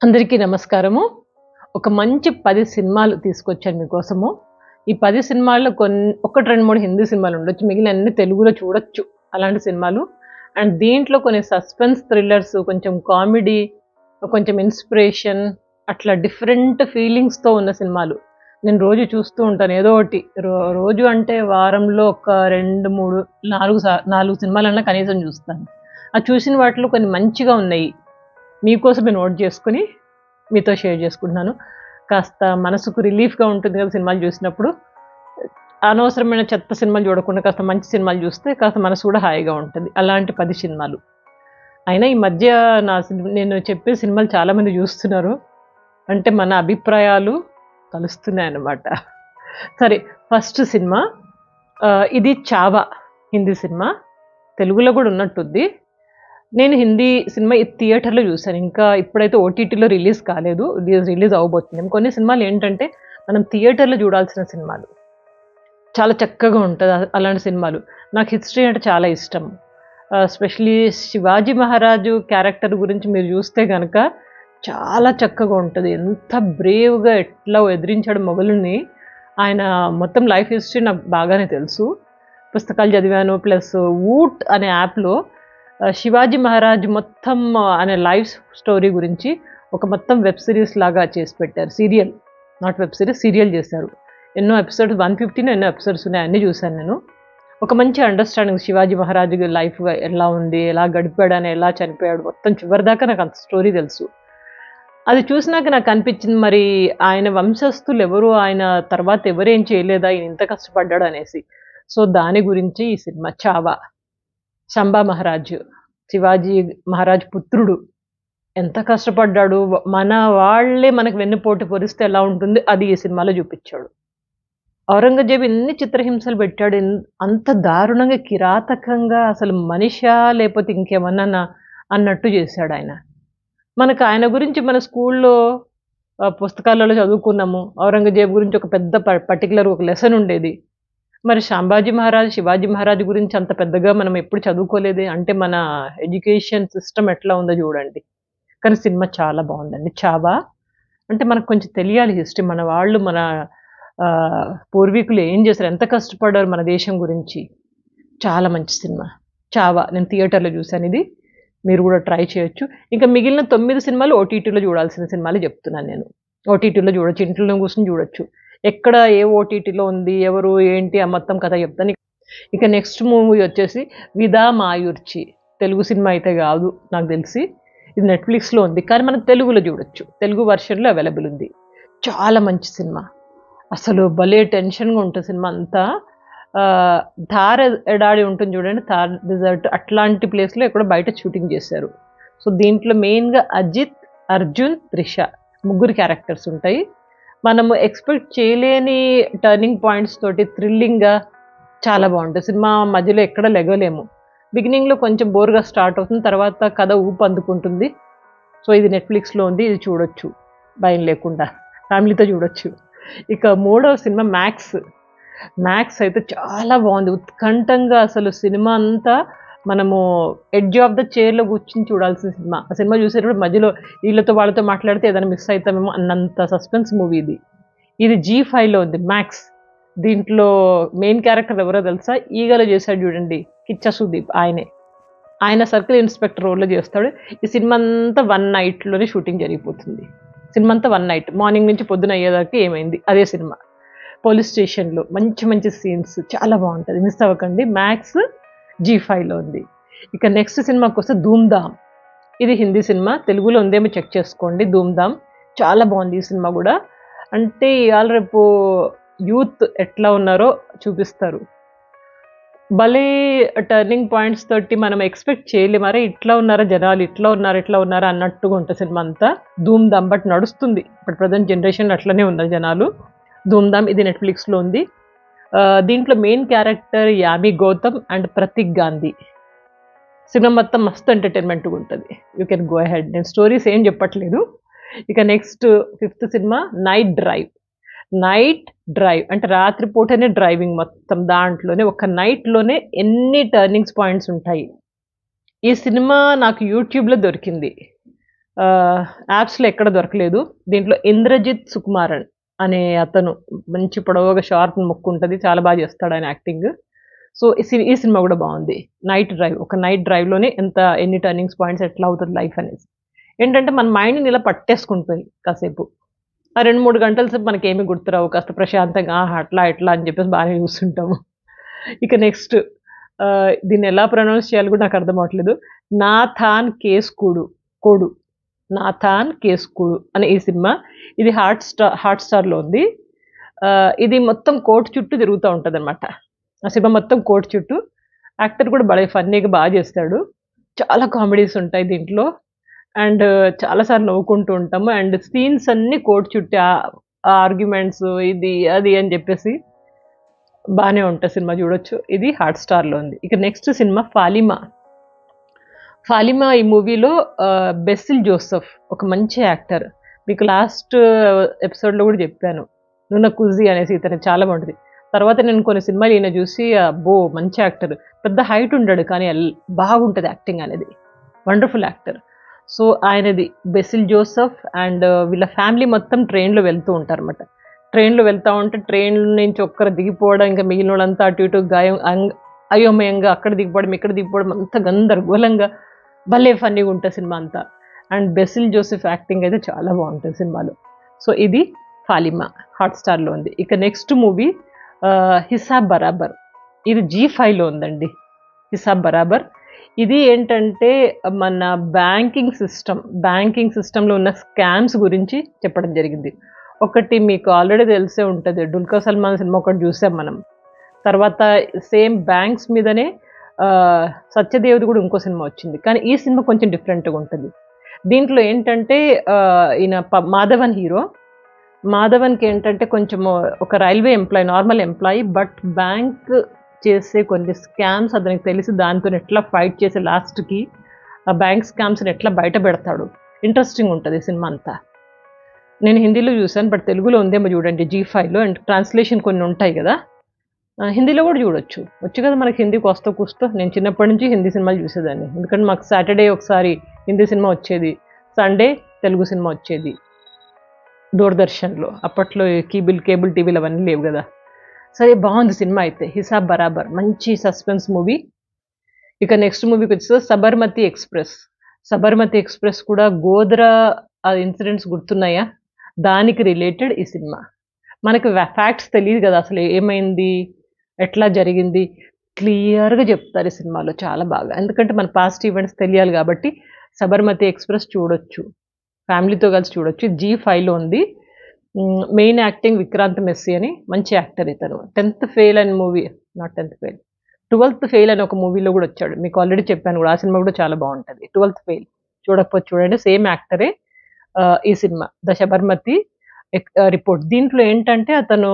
అందరికీ నమస్కారము. ఒక మంచి 10 సినిమాలు తీసుకొచ్చాను మీకోసము. ఈ 10 సినిమాల్లో 1, 2, 3 హిందీ సినిమాలుండొచ్చు. మిగిలిన అన్ని తెలుగులో చూడొచ్చు అలాంటి సినిమాలు. అండ్ దీంట్లో కొన్ని సస్పెన్స్ థ్రిల్లర్స్, కొంచెం కామెడీ, కొంచెం ఇన్‌స్పిరేషన్ అట్లా డిఫరెంట్ ఫీలింగ్స్‌తో ఉన్న సినిమాలు. నేను రోజు చూస్తూ ఉంటాను ఏదో ఒకటి. రోజు అంటే వారంలో ఒక 2, 3, 4 సినిమాలన్నా కనీసం చూస్తాను. ఆ చూసిన వాటిలో కొన్ని మంచిగా ఉన్నాయి. మీకోసమే నోట్ చేసుకొని మీతో షేర్ చేసుకుంటున్నాను. కాస్త మనసుకు రిలీఫ్‌గా ఉంటుంది కదా సినిమాలు చూసినప్పుడు. అనవసరమైన చెత్త సినిమాలు చూడకుండా కాస్త మంచి సినిమాలు చూస్తే కాస్త మనసు కూడా హాయిగా ఉంటుంది. అలాంటి 10 సినిమాలు. అయినా ఈ మధ్య నేను చెప్పే సినిమాలు చాలామంది చూస్తున్నారు. అంటే మన అభిప్రాయాలు కలుస్తున్నాయన్నమాట. సరే, ఫస్ట్ సినిమా ఇది 'చావా' హిందీ సినిమా. తెలుగులో కూడా ఉన్నట్టుంది. నేను హిందీ సినిమా థియేటర్‌లో చూసాను. ఇంకా ఇప్పుడైతే ఓటీటీలో రిలీజ్ కాలేదు. రిలీజ్ అవ్వబోతుంది. కొన్ని సినిమాలు ఏంటంటే మనం థియేటర్‌లో చూడాల్సిన సినిమాలు. చాలా చక్కగా ఉంటది అలాంటి సినిమాలు. నాకు హిస్టరీ అంటే చాలా ఇష్టం. ఎస్పెషల్లీ శివాజీ మహారాజు క్యారెక్టర్ గురించి మీరు చూస్తే గనక చాలా చక్కగా ఉంటది. ఎంత బ్రేవ్‌గా ఎట్లా ఎదిరించాడు మొఘలుల్ని. ఆయన మొత్తం లైఫ్ హిస్టరీ నాకు బాగానే తెలుసు. పుస్తకాలు చదివాను. ప్లస్ 'వూట్' అనే యాప్‌లో శివాజీ మహారాజ్ మొత్తం అనే లైఫ్ స్టోరీ గురించి ఒక మొత్తం వెబ్ సిరీస్ లాగా చేసి పెట్టారు. Serial, not web series, serial చేశారు. ఎన్నో ఎపిసోడ్స్, 150 ఎన్నో ఎపిసోడ్స్ ఉన్నాయి. అన్నీ చూశాను నేను. ఒక మంచి అండర్‌స్టాండింగ్ శివాజీ మహారాజ్ లైఫ్ ఎలా ఉంది, ఎలా గడిపాడని, ఎలా చనిపోయాడు, మొత్తం చివరిదాకా నాకు అంత స్టోరీ తెలుసు. అది చూసినాక నాకు అనిపించింది, మరి ఆయన వంశస్థులు ఎవరు, ఆయన తర్వాత ఎవరేం చేయలేదా, ఈయన ఇంత కష్టపడ్డాడు అనేసి. సో దాని గురించి ఈ సినిమా 'చావా'. శంభా మహారాజు, శివాజీ మహారాజ్ పుత్రుడు. ఎంత కష్టపడ్డాడు. మన వాళ్ళే మనకు వెన్నుపోటు పొడిస్తే ఎలా ఉంటుంది, అది ఈ సినిమాలో చూపిచ్చాడు. ఔరంగజేబు ఎన్ని చిత్రహింసలు పెట్టాడు. అంత దారుణంగా, కిరాతకంగా అసలు మనిషా లేపోతే ఇంకేమన్నానా అన్నట్టు చేశాడాయన. మనకు ఆయన గురించి మన స్కూల్లో పుస్తకాలలో చదువుకున్నాము. ఔరంగజేబు గురించి ఒక పెద్ద పర్టిక్యులర్ ఒక లెసన్ ఉండేది. మరి సంభాజీ మహారాజ్, శివాజీ మహారాజ్ గురించి అంత పెద్దగా మనం ఎప్పుడు చదువుకోలేదే. అంటే మన ఎడ్యుకేషన్ సిస్టమ్ ఎట్లా ఉందో చూడండి. కానీ సినిమా చాలా బావుందండి. 'చావా' అంటే మనకు కొంచెం తెలియాలి హిస్టరీ. మన వాళ్ళు, మన పూర్వీకులు ఏం చేశారు, ఎంత కష్టపడ్డారు మన దేశం గురించి. చాలా మంచి సినిమా 'చావా'. నేను థియేటర్‌లో చూసానిది. మీరు కూడా ట్రై చేయొచ్చు. ఇంకా మిగిలిన 9 సినిమాలు ఓటీటీలో చూడాల్సిన సినిమాలే చెప్తున్నాను నేను. ఓటీటీలో చూడొచ్చు. ఇంట్లో కూర్చొని చూడొచ్చు. ఎక్కడ ఏ ఓటీటీలో ఉంది, ఎవరు, ఏంటి ఆ మొత్తం కథ చెప్తాను. ఇక నెక్స్ట్ మూవీ వచ్చేసి 'విదా మాయుర్చి'. తెలుగు సినిమా అయితే కాదు నాకు తెలిసి. ఇది నెట్‌ఫ్లిక్స్‌లో ఉంది. కానీ మనం తెలుగులో చూడొచ్చు. తెలుగు వెర్షన్‌లో అవైలబుల్ ఉంది. చాలా మంచి సినిమా. అసలు భలే టెన్షన్‌గా ఉంటుంది సినిమా అంతా. థార్ ఎడారి ఉంటుంది చూడండి. థార్ డెజర్ట్ అట్లాంటి ప్లేస్‌లో ఎక్కడో బయట షూటింగ్ చేశారు. సో దీంట్లో మెయిన్‌గా అజిత్, అర్జున్, త్రిష ముగ్గురు క్యారెక్టర్స్ ఉంటాయి. మనము ఎక్స్‌పెక్ట్ చేయలేని టర్నింగ్ పాయింట్స్ తోటి థ్రిల్లింగ్‌గా చాలా బావుంటది. సినిమా మధ్యలో ఎక్కడ లెగవలేము. బిగినింగ్‌లో కొంచెం బోర్‌గా స్టార్ట్ అవుతుంది. తర్వాత కథ ఊపందుకుంటుంది. సో ఇది నెట్‌ఫ్లిక్స్‌లో ఉంది. ఇది చూడొచ్చు భయం లేకుండా. ఫ్యామిలీతో చూడొచ్చు. ఇక మూడవ సినిమా 'మ్యాక్స్'. 'మ్యాక్స్' అయితే చాలా బావుంది. ఉత్కంఠంగా అసలు సినిమా అంతా మనము ఎడ్జ్ ఆఫ్ ద చైర్‌లో కూర్చొని చూడాల్సిన సినిమా. ఆ సినిమా చూసేటప్పుడు మధ్యలో వీళ్ళతో వాళ్ళతో మాట్లాడితే ఏదైనా మిస్ అయితామేమో అన్నంత సస్పెన్స్ మూవీ ఇది. ఇది జీ5లో ఉంది 'మ్యాక్స్'. దీంట్లో మెయిన్ క్యారెక్టర్ ఎవరో తెలుసా? 'ఈగలో' చేశాడు చూడండి, కిచ్చా సుదీప్ ఆయనే. ఆయన సర్కిల్ ఇన్స్‌పెక్టర్ రోల్‌లో చేస్తాడు. ఈ సినిమా అంతా 1 నైట్‌లోనే షూటింగ్ జరిగిపోతుంది. సినిమా అంతా 1 నైట్. మార్నింగ్ నుంచి పొద్దున అయ్యేదాకా ఏమైంది అదే సినిమా. పోలీస్ స్టేషన్‌లో మంచి మంచి సీన్స్ చాలా బావుంటది. మిస్ అవ్వకండి. 'మ్యాక్స్' జీ5లో ఉంది. ఇక నెక్స్ట్ సినిమాకొస్తే 'ధూమ్ ధామ్'. ఇది హిందీ సినిమా. తెలుగులో ఉందేమో చెక్ చేసుకోండి. 'ధూమ్ ధామ్' చాలా బావుంది ఈ సినిమా గూడా. అంటే ఇవాళ రేపు యూత్ ఎట్లా ఉన్నారో చూపిస్తారు. భలే టర్నింగ్ పాయింట్స్ తోటి మనం ఎక్స్‌పెక్ట్ చేయలేము. అరే! ఇట్లా ఉన్నారా జనాలు, ఇట్లా ఉన్నారు, ఇట్లా ఉన్నారా అన్నట్టుగా ఉంటది సినిమా అంతా. 'ధూమ్ ధామ్' బట్ నడుస్తుంది. ఇప్పుడు ప్రెజెంట్ జనరేషన్‌లో అట్లనే ఉన్నారు జనాలు. 'ధూమ్ ధామ్' ఇది నెట్‌ఫ్లిక్స్‌లో ఉంది. దీంట్లో main character Yami Gautam and Prateek Gandhi. Cinema మొత్తం మస్తు ఎంటర్‌టైన్‌మెంట్‌గా ఉంటది. You can go ahead. నేను స్టోరీస్ ఏం చెప్పట్లేదు. ఇక next fifth cinema 'night drive'. Night drive అంటే రాత్రి పూటనే డ్రైవింగ్ మొత్తం. దాంట్లోనే ఒక నైట్‌లోనే ఎన్ని టర్నింగ్స్ పాయింట్స్ ఉంటాయి. ఈ సినిమా నాకు యూట్యూబ్‌లో దొరికింది. యాప్స్లో ఎక్కడ దొరకలేదు. దీంట్లో ఇంద్రజిత్ సుకుమారన్ అనే అతను మంచి పొడవుగా షార్ప్ ముక్కు ఉంటుంది, చాలా బాగా చేస్తాడు ఆయన యాక్టింగ్. సో ఈ సినిమా కూడా బాగుంది. నైట్ డ్రైవ్, ఒక నైట్ డ్రైవ్లోనే ఎన్ని టర్నింగ్స్ పాయింట్స్ ఎట్లా అవుతుంది లైఫ్ అనేసి. ఏంటంటే మన మైండ్ని ఇలా పట్టేసుకుంటుంది కాసేపు. ఆ 2-3 గంటల సేపు మనకేమి గుర్తురావు, కాస్త ప్రశాంతంగా అట్లా ఇట్లా అని చెప్పేసి బాగానే చూస్తుంటాము. ఇక నెక్స్ట్ దీన్ని ఎలా ప్రొనౌన్స్ చేయాలి కూడా నాకు అర్థం అవ్వట్లేదు. నాథాన్ కోడు నాథాన్ కేస్కుడు అనే ఈ సినిమా. ఇది హాట్స్టార్లో ఉంది. ఇది మొత్తం కోర్టు చుట్టూ తిరుగుతూ ఉంటుంది అనమాట. ఆ సినిమా మొత్తం కోర్టు చుట్టూ. యాక్టర్ కూడా భలే ఫన్నీగా బాగా చేస్తాడు. చాలా కామెడీస్ ఉంటాయి దీంట్లో. అండ్ చాలాసార్లు నవ్వుకుంటూ ఉంటాము. అండ్ సీన్స్ అన్నీ కోర్టు చుట్టూ ఆర్గ్యుమెంట్స్ ఇది అది అని చెప్పేసి బాగానే ఉంటుంది సినిమా, చూడొచ్చు. ఇది హాట్స్టార్లో ఉంది. ఇక నెక్స్ట్ సినిమా ఫాలిమా. ఈ మూవీలో బెసిల్ జోసెఫ్ ఒక మంచి యాక్టర్. మీకు లాస్ట్ ఎపిసోడ్లో కూడా చెప్పాను, నున్న కుజీ అనేసి ఇతను చాలా బాగుంటుంది. తర్వాత నేను కొన్ని సినిమాలు ఈయన చూసి అబ్బో మంచి యాక్టర్, పెద్ద హైట్ ఉండడు కానీ బాగుంటుంది యాక్టింగ్ అనేది, వండర్ఫుల్ యాక్టర్. సో ఆయనది బెసిల్ జోసెఫ్. అండ్ వీళ్ళ ఫ్యామిలీ మొత్తం ట్రైన్లో వెళ్తూ ఉంటారు అనమాట. ట్రైన్లో వెళ్తూ ఉంటే ట్రైన్ నుంచి ఒక్కరు దిగిపోవడం, ఇంకా మిగిలిన వాళ్ళంతా అటు ఇటు అయోమయంగా అక్కడ దిగిపోవడం ఇక్కడ దిగిపోవడం, అంత గందరగోళంగా భలే ఫన్నీగా ఉంటుంది సినిమా అంతా. అండ్ బెసిల్ జోసెఫ్ యాక్టింగ్ అయితే చాలా బాగుంటుంది సినిమాలో. సో ఇది ఫాలిమా, హాట్స్టార్లో ఉంది. ఇక నెక్స్ట్ మూవీ హిసాబ్ బరాబర్. ఇది G5లో ఉందండి. హిసాబ్ బరాబర్ ఇది ఏంటంటే మన బ్యాంకింగ్ సిస్టంలో ఉన్న స్కామ్స్ గురించి చెప్పడం జరిగింది. ఒకటి మీకు ఆల్రెడీ తెలిసే ఉంటుంది, డుల్కర్ సల్మాన్ సినిమా ఒకటి చూసాం మనం. తర్వాత సేమ్ బ్యాంక్స్ మీదనే సత్యదేవ్ది కూడా ఇంకో సినిమా వచ్చింది. కానీ ఈ సినిమా కొంచెం డిఫరెంట్గా ఉంటుంది. దీంట్లో ఏంటంటే ఈయన మాధవన్ హీరో. మాధవన్కి ఏంటంటే కొంచెం ఒక railway employee, normal employee, but bank చేసే కొన్ని స్కామ్స్ అతనికి తెలిసి దాంతో ఎట్లా ఫైట్ చేసి లాస్ట్కి ఆ బ్యాంక్ స్కామ్స్ని ఎట్లా బయట పెడతాడు. ఇంట్రెస్టింగ్ ఉంటుంది సినిమా అంతా. నేను హిందీలో చూసాను, బట్ తెలుగులో ఉందేమో చూడండి G5లో. అండ్ ట్రాన్స్లేషన్ కొన్ని ఉంటాయి కదా, హిందీలో కూడా చూడొచ్చు. వచ్చు కదా మనకి హిందీకి వస్తూ కూస్తూ. నేను చిన్నప్పటి నుంచి హిందీ సినిమాలు చూసేదాన్ని, ఎందుకంటే మాకు సాటర్డే ఒకసారి హిందీ సినిమా వచ్చేది, సండే తెలుగు సినిమా వచ్చేది దూరదర్శన్లో. అప్పట్లో కేబుల్ టీవీలు అవన్నీ లేవు కదా. సరే బాగుంది సినిమా అయితే. హిసాబ్ బరాబర్ మంచి సస్పెన్స్ మూవీ. ఇక నెక్స్ట్ మూవీకి వచ్చేసి సబర్మతి ఎక్స్ప్రెస్ కూడా గోద్రా ఇన్సిడెంట్స్ గుర్తున్నాయా, దానికి రిలేటెడ్ ఈ సినిమా. మనకి ఫ్యాక్ట్స్ తెలియదు కదా అసలు ఏమైంది ఎట్లా జరిగింది, క్లియర్గా చెప్తారు ఈ సినిమాలో చాలా బాగా. ఎందుకంటే మన పాస్ట్ ఈవెంట్స్ తెలియాలి కాబట్టి సబర్మతి ఎక్స్ప్రెస్ చూడొచ్చు, ఫ్యామిలీతో కలిసి చూడొచ్చు. G5లో ఉంది. మెయిన్ యాక్టింగ్ విక్రాంత్ మెస్సీ అని మంచి యాక్టర్ ఇతను. 10th ఫెయిల్ అనే movie, not 10th fail, 12th fail అని ఒక మూవీలో కూడా వచ్చాడు. మీకు ఆల్రెడీ చెప్పాను కూడా, ఆ సినిమా కూడా చాలా బాగుంటుంది. 12th ఫెయిల్ చూడకపోతే చూడండి, సేమ్ యాక్టరే ఈ సినిమా ద సబర్మతి రిపోర్ట్. దీంట్లో ఏంటంటే అతను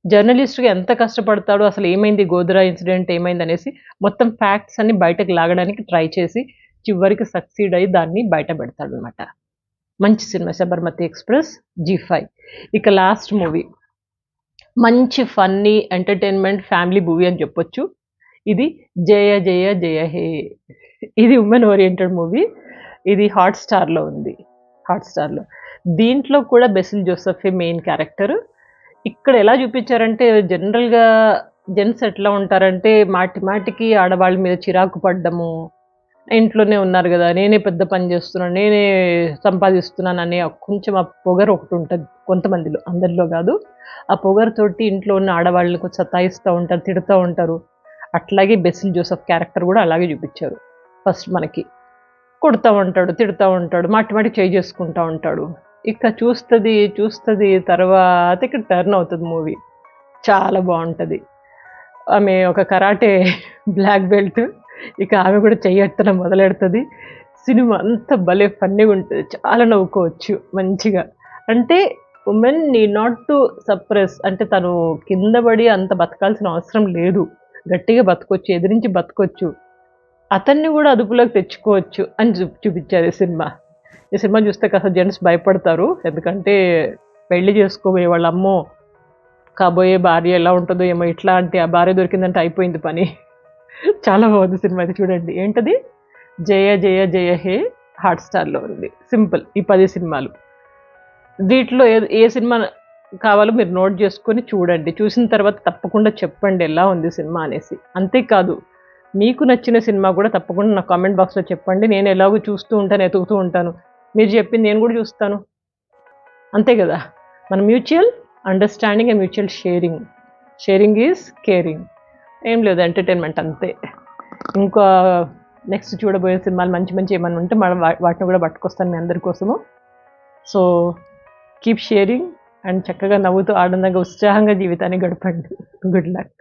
జర్నలిస్ట్గా ఎంత కష్టపడతాడో, అసలు ఏమైంది గోద్రా ఇన్సిడెంట్ ఏమైంది అనేసి మొత్తం ఫ్యాక్ట్స్ అన్ని బయటకు లాగడానికి ట్రై చేసి చివరికి సక్సీడ్ అయ్యి దాన్ని బయట పెడతాడు అనమాట. మంచి సినిమా సబర్మతి ఎక్స్ప్రెస్ G5. ఇక లాస్ట్ మూవీ మంచి ఫన్నీ ఎంటర్టైన్మెంట్ ఫ్యామిలీ మూవీ అని చెప్పొచ్చు. ఇది జయ జయ జయ హే. ఇది ఉమెన్ ఓరియంటెడ్ మూవీ. ఇది హాట్స్టార్లో ఉంది. దీంట్లో కూడా బెసిల్ జోసెఫే మెయిన్ క్యారెక్టర్. ఇక్కడ ఎలా చూపించారంటే జనరల్గా జెంట్స్ ఎట్లా ఉంటారంటే మాటికి ఆడవాళ్ళ మీద చిరాకు పడ్డము, ఇంట్లోనే ఉన్నారు కదా, నేనే పెద్ద పని చేస్తున్నాను, నేనే సంపాదిస్తున్నాను అనే కొంచెం ఆ పొగరు ఒకటి ఉంటుంది కొంతమందిలో, అందరిలో కాదు. ఆ పొగరుతోటి ఇంట్లో ఉన్న ఆడవాళ్ళని సతాయిస్తూ ఉంటారు, తిడుతూ ఉంటారు. అట్లాగే బెసిల్ జోసెఫ్ క్యారెక్టర్ కూడా అలాగే చూపించారు. ఫస్ట్ మనకి కొడుతూ ఉంటాడు, తిడుతూ ఉంటాడు, మాటి చేయి చేసుకుంటూ ఉంటాడు. ఇక చూస్తుంది తర్వాత ఇక్కడ టర్న్ అవుతుంది మూవీ. చాలా బాగుంటుంది. ఆమె ఒక కరాటే బ్లాక్ బెల్ట్, ఇక ఆమె కూడా చెయ్యెత్తడం మొదలెడుతుంది. సినిమా అంతా భలే ఫన్నీగా ఉంటుంది, చాలా నవ్వుకోవచ్చు మంచిగా. అంటే women need not to suppress, అంటే తను కింద పడి అంత బతకాల్సిన అవసరం లేదు, గట్టిగా బతకొచ్చు, ఎదిరించి బతకొచ్చు, అతన్ని కూడా అదుపులోకి తెచ్చుకోవచ్చు అని చూపించారు ఈ సినిమా చూస్తే కాస్త జెంట్స్ భయపడతారు. ఎందుకంటే పెళ్లి చేసుకోబోయే వాళ్ళ అమ్మో కాబోయే భార్య ఎలా ఉంటుందో ఏమో, ఇట్లా అంటే ఆ భార్య దొరికిందంటే అయిపోయింది పని. చాలా బాగుంది సినిమా అయితే చూడండి. ఏంటది జయ జయ జయ హే హాట్‌స్టార్‌లో ఉంది. సింపుల్ ఈ 10 సినిమాలు. దీంట్లో ఏ సినిమా కావాలో మీరు నోట్ చేసుకొని చూడండి. చూసిన తర్వాత తప్పకుండా చెప్పండి ఎలా ఉంది సినిమా అనేసి. అంతేకాదు మీకు నచ్చిన సినిమా కూడా తప్పకుండా నా కామెంట్ బాక్స్‌లో చెప్పండి. నేను ఎలాగో చూస్తూ ఉంటాను, ఎతుకుతూ ఉంటాను. మీరు చెప్పింది నేను కూడా చూస్తాను. అంతే కదా! మన mutual understanding and mutual sharing. Sharing is caring. ఏం లేదు ఎంటర్‌టైన్‌మెంట్ అంతే. ఇంకా నెక్స్ట్ చూడబోయే సినిమాలు మంచి మంచి ఏమన్నా ఉంటే మళ్ళీ వాటిని కూడా పట్టుకొస్తాను మీ అందరి కోసము. సో కీప్ షేరింగ్ అండ్ చక్కగా నవ్వుతూ ఆనందంగా ఉత్సాహంగా జీవితాన్ని గడపండి. Good luck.